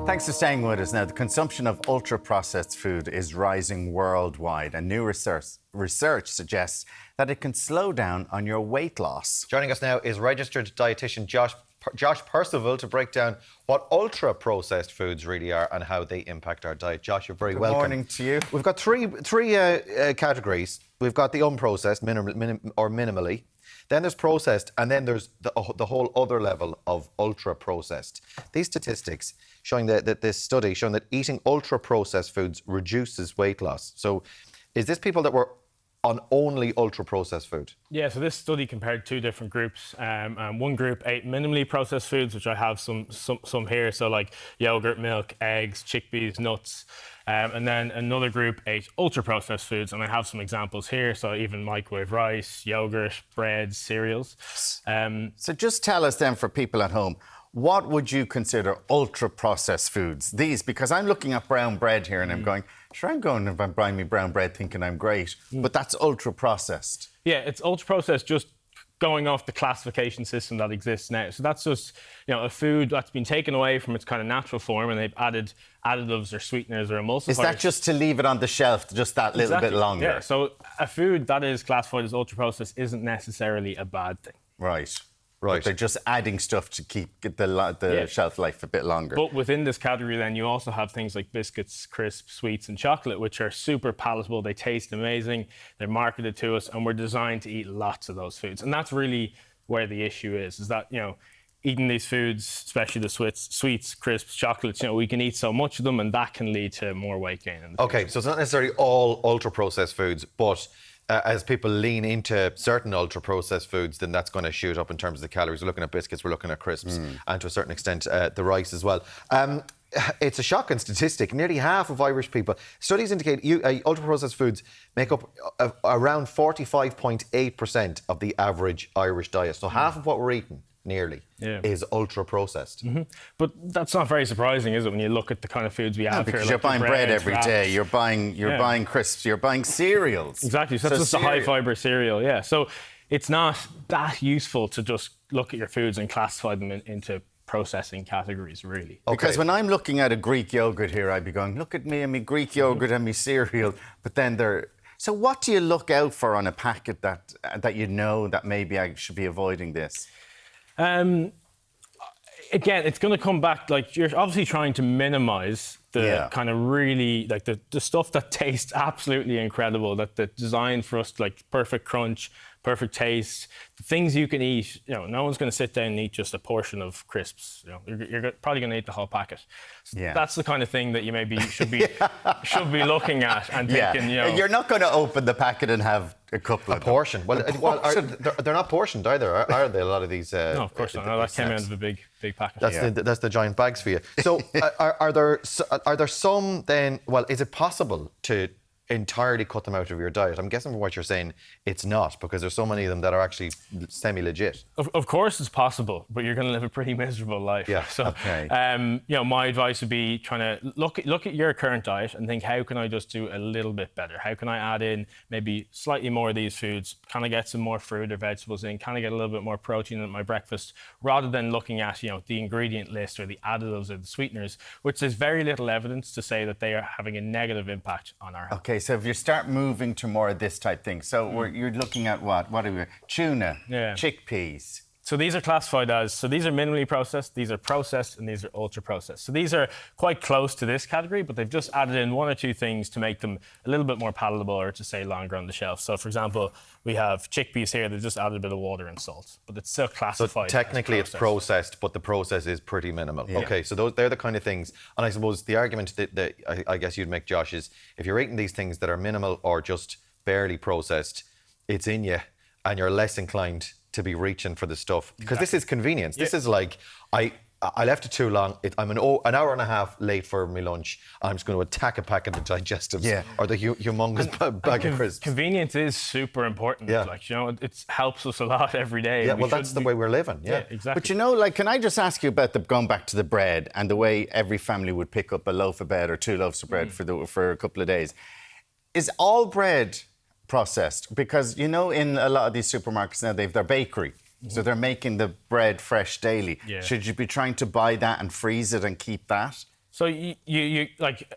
Thanks for staying with us. Now, the consumption of ultra-processed food is rising worldwide, and new research suggests that it can slow down on your weight loss. Joining us now is registered dietitian Josh Percival to break down what ultra-processed foods really are and how they impact our diet. Josh, you're very welcome. Good morning to you. We've got three categories. We've got the unprocessed, minimally. Then there's processed, and then there's the whole other level of ultra-processed. These statistics showing that this study showing that eating ultra-processed foods reduces weight loss. So is this people that were on only ultra-processed food? Yeah, so this study compared two different groups. One group ate minimally processed foods, which I have some here, so like yogurt, milk, eggs, chickpeas, nuts. And then another group ate ultra-processed foods, and I have some examples here, so even microwave rice, yogurt, bread, cereals. So just tell us then, for people at home, what would you consider ultra-processed foods? These, because I'm looking at brown bread here and I'm going, sure, I'm going and buying me brown bread thinking I'm great, but that's ultra-processed. Yeah, it's ultra-processed just going off the classification system that exists now. So that's just, a food that's been taken away from its kind of natural form and they've added additives or sweeteners or emulsifiers. Is that just to leave it on the shelf just that little bit longer? Yeah, so a food that is classified as ultra-processed isn't necessarily a bad thing. Right. Right. But they're just adding stuff to keep the shelf life a bit longer. But within this category, then, you also have things like biscuits, crisps, sweets and chocolate, which are super palatable. They taste amazing. They're marketed to us, and we're designed to eat lots of those foods. And that's really where the issue is that, eating these foods, especially the sweets, crisps, chocolates, we can eat so much of them, and that can lead to more weight gain in the future. Okay, so it's not necessarily all ultra-processed foods, but as people lean into certain ultra-processed foods, then that's going to shoot up in terms of the calories. We're looking at biscuits, we're looking at crisps, and to a certain extent, the rice as well. It's a shocking statistic. Nearly half of Irish people, studies indicate ultra-processed foods make up around 45.8% of the average Irish diet. So half of what we're eating, nearly, is ultra-processed. But that's not very surprising, is it, when you look at the kind of foods we have because here? you're buying bread every day, you're buying crisps, you're buying cereals. Exactly, so that's just a high-fibre cereal, yeah. So it's not that useful to just look at your foods and classify them into processing categories, really. Okay. Because when I'm looking at a Greek yogurt here, I'd be going, look at me and me Greek yogurt and me cereal, but then they're... So what do you look out for on a packet that you know that maybe I should be avoiding this? Again, it's going to come back, like, you're obviously trying to minimise the kind of really, like, the stuff that tastes absolutely incredible, that's designed for us, like perfect crunch, perfect taste, the things you can eat. No one's going to sit down and eat just a portion of crisps. You're probably going to eat the whole packet. So that's the kind of thing that you maybe should be looking at and thinking. You're not going to open the packet and have a couple of portion. Well, they're not portioned either, are they? A lot of these. No, of course not. No, that came out of a big packet. That's the giant bags for you. So, are there some then? Well, is it possible to entirely cut them out of your diet? I'm guessing from what you're saying, it's not, because there's so many of them that are actually semi-legit. Of course it's possible, but you're going to live a pretty miserable life. Yeah. So, my advice would be trying to look at your current diet and think, how can I just do a little bit better? How can I add in maybe slightly more of these foods? Can I get some more fruit or vegetables in? Can I get a little bit more protein in my breakfast? Rather than looking at, the ingredient list or the additives or the sweeteners, which there's very little evidence to say that they are having a negative impact on our health. Okay, so if you start moving to more of this type thing, so you're looking at what are we? Tuna, chickpeas. So these are classified as, these are minimally processed, these are processed, and these are ultra-processed. So these are quite close to this category, but they've just added in one or two things to make them a little bit more palatable or to stay longer on the shelf. So, for example, we have chickpeas here, they've just added a bit of water and salt, but it's still classified. So technically it's processed, but the process is pretty minimal. Yeah. Okay, so they're the kind of things, and I suppose the argument that I guess you'd make, Josh, is if you're eating these things that are minimal or just barely processed, it's in you, and you're less inclined to be reaching for the stuff, because this is convenience. This is like, I left it too long. I'm an hour and a half late for my lunch. I'm just going to attack a packet of digestives or the humongous bag of crisps. Convenience is super important. Yeah. It helps us a lot every day. Yeah, well, that's the way we're living. Yeah, exactly. But can I just ask you about going back to the bread and the way every family would pick up a loaf of bread or two loaves of bread for a couple of days? Is all bread processed? Because in a lot of these supermarkets now, they've their bakery, so they're making the bread fresh daily. Should you be trying to buy that and freeze it and keep that? So you like,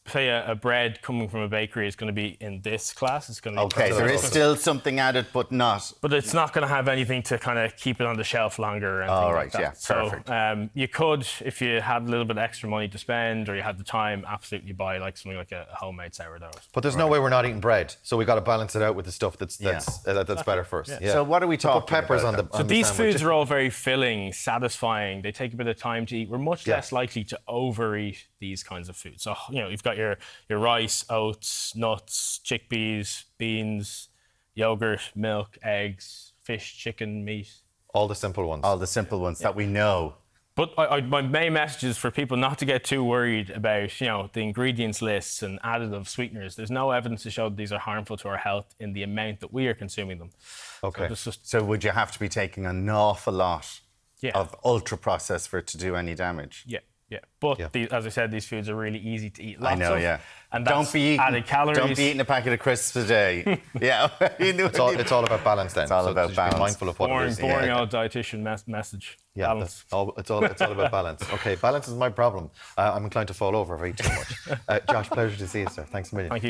say a bread coming from a bakery is going to be in this class. It's going to be Okay, there is still something added, but not. but it's not going to have anything to kind of keep it on the shelf longer or anything All like right, that. yeah, perfect. So you could, if you had a little bit extra money to spend or you had the time, absolutely buy like something like a homemade sourdough. But there's no way we're not eating bread, so we got to balance it out with the stuff that's better for us. Yeah. So what are we talking Put peppers about on the. then? So on the these sandwich. foods are all very filling, satisfying. They take a bit of time to eat. We're much less likely to overeat these kinds of foods. So, you've got your rice, oats, nuts, chickpeas, beans, yogurt, milk, eggs, fish, chicken, meat. All the simple ones. All the simple ones that we know. But my main message is for people not to get too worried about, the ingredients lists and additive sweeteners. There's no evidence to show that these are harmful to our health in the amount that we are consuming them. Okay. So would you have to be taking an awful lot Yeah. of ultra processed for it to do any damage? Yeah. But as I said, these foods are really easy to eat. I know, yeah. And that's added calories. Don't be eating a packet of crisps a day. Yeah. It's all about balance then. It's all about just balance. Be mindful of what it is. Boring old dietitian message. Yeah, Balance. it's all about balance. Okay, balance is my problem. I'm inclined to fall over if I eat too much. Josh, pleasure to see you, sir. Thanks a million. Thank you.